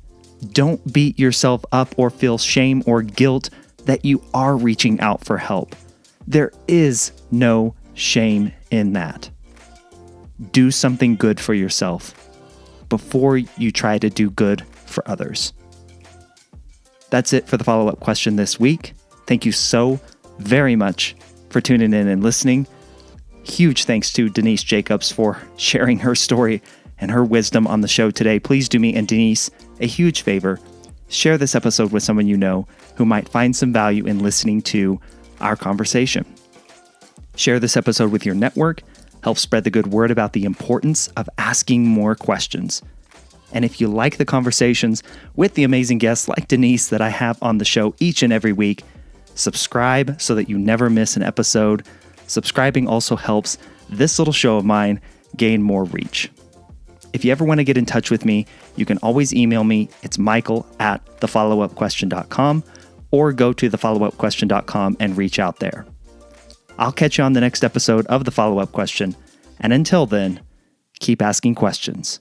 don't beat yourself up or feel shame or guilt that you are reaching out for help. There is no shame in that. Do something good for yourself before you try to do good for others. That's it for the follow-up question this week. Thank you so very much for tuning in and listening. Huge thanks to Denise Jacobs for sharing her story and her wisdom on the show today. Please do me and Denise a huge favor. Share this episode with someone you know who might find some value in listening to our conversation. Share this episode with your network. Help spread the good word about the importance of asking more questions. And if you like the conversations with the amazing guests like Denise that I have on the show each and every week, subscribe so that you never miss an episode. Subscribing also helps this little show of mine gain more reach. If you ever want to get in touch with me, you can always email me. It's michael@thefollowupquestion.com or go to thefollowupquestion.com and reach out there. I'll catch you on the next episode of The Follow-Up Question. And until then, keep asking questions.